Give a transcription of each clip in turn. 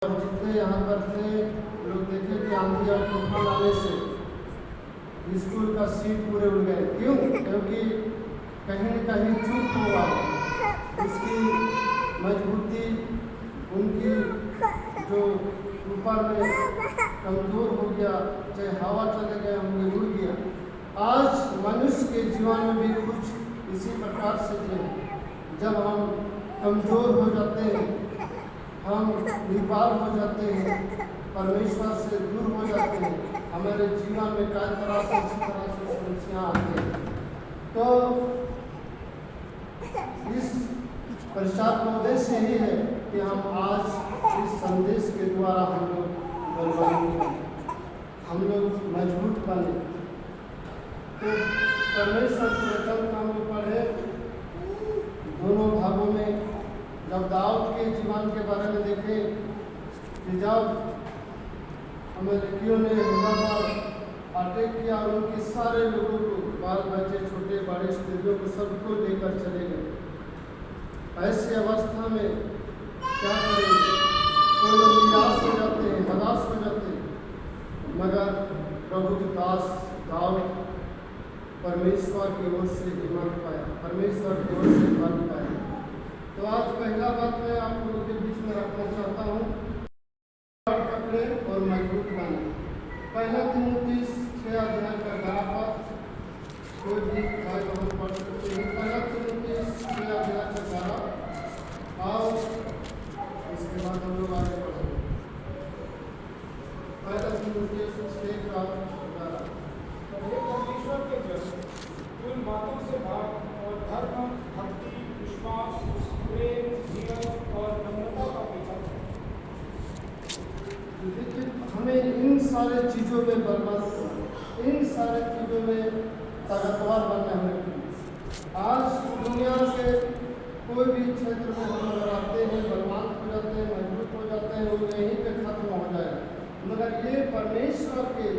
और जितने यहाँ पर थे लोग देखे कि आंधी और तूफान आने से स्कूल का सीट पूरे उड़ गए। क्यों? क्योंकि कहीं न कहीं चूक हुआ, उसकी मजबूती उनकी जो ऊपर में कमज़ोर हो गया, चाहे हवा चले गए होंगे, उड़ गया। आज मनुष्य के जीवन में भी कुछ इसी प्रकार से है। जब हम कमज़ोर हो जाते हैं, हम निर्भर हो जाते हैं, परमेश्वर से दूर हो जाते हैं, हमारे जीवन में कई तरह से समस्या आती हैं। तो इस प्रचार का उद्देश्य यही है कि हम आज इस संदेश के द्वारा हम लोग बलवान बने, हम लोग मजबूत बने। तो परमेश्वर के वचन को हम लोग पढ़े दोनों भागों में। जब दाऊद के जीवन के बारे में देखें कि जब अमेरिकियों ने हमला पर अटैक किया और उनके सारे लोगों को, बाल बच्चे, छोटे बड़े, स्त्रियों को, सबको लेकर चले गए। ऐसी अवस्था में क्या करें? कोई लोग निराश हो जाते हैं, हताश हो जाते हैं, मगर प्रभु के दास दाऊद परमेश्वर की ओर से हिम्मत पाया, परमेश्वर की ओर से बल पाया। तो आज पहला बात मैं आप लोगों के बीच में रखना चाहता हूँ, पकड़े और मजबूत बने। पहला तीमुथियुस 6 अध्याय का 11 पद, कोई भी भाई बहन पढ़ सकते हैं। पहला तीमुथियुस 6 अध्याय का 11 और इसके बाद हम लोग आगे बढ़ेंगे। पहला तीमुथियुस 6 का 11। परमेश्वर के जन उन बातों से भाग और धर्म, भक्ति, विश्वास, प्रेम, धीरज और नम्रता का पीछा करें। देखिए, हमें इन सारे चीज़ों में बलवान होना, इन सारे चीज़ों में ताकतवर बनना है। आज दुनिया के कोई भी क्षेत्र में हम अगर आते हैं, बलवान हो जाते हैं, मजबूत हो जाते हैं, वो यहीं पे खत्म हो जाएगा। मगर ये परमेश्वर के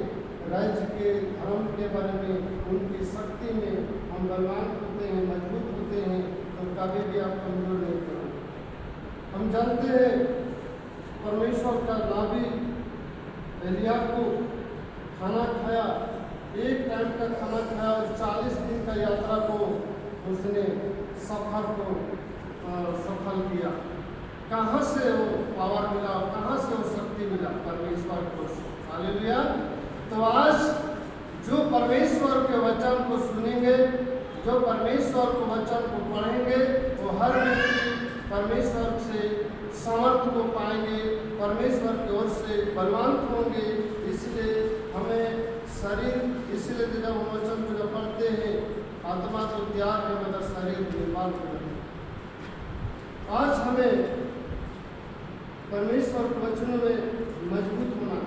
राज्य के धर्म के बारे में, उनकी शक्ति में हम बलवान होते हैं, मजबूत होते हैं, तो कभी भी आप कमजोर नहीं करेंगे। हम जानते हैं परमेश्वर का नाबी एलिया को खाना खाया, एक टाइम का खाना खाया और 40 दिन का यात्रा को उसने सफर को सफल किया। कहाँ से वो पावर मिला, कहाँ से वो शक्ति मिला? परमेश्वर को। हालेलुया। तो आज जो परमेश्वर के वचन को सुनेंगे, जो परमेश्वर के वचन को पढ़ेंगे, वो हर व्यक्ति परमेश्वर से समर्थ को पाएंगे, परमेश्वर की ओर से बलवान होंगे। इसलिए हमें शरीर, इसलिए जब हम वचन को जब पढ़ते हैं, आत्मा तो तैयार है मगर शरीर निर्माण हो जाता है। आज हमें परमेश्वर के वचनों में मजबूत होना।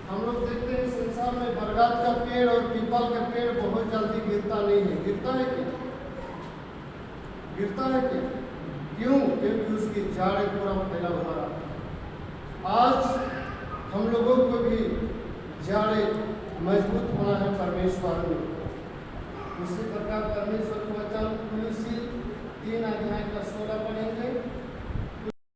हम लोग देखते हैं संसार में बरगद का पेड़ और पीपल का पेड़ बहुत जल्दी गिरता नहीं है। गिरता है क्या? गिरता है क्या? क्यों? क्योंकि उसकी जड़ें पूरा फैला हुआ रहा। आज हम लोगों को भी जड़ें मजबूत होना है परमेश्वर में। उसी प्रकार परमेश्वर का वचन कुलुसी 3 अध्याय का 16 पढ़ेंगे।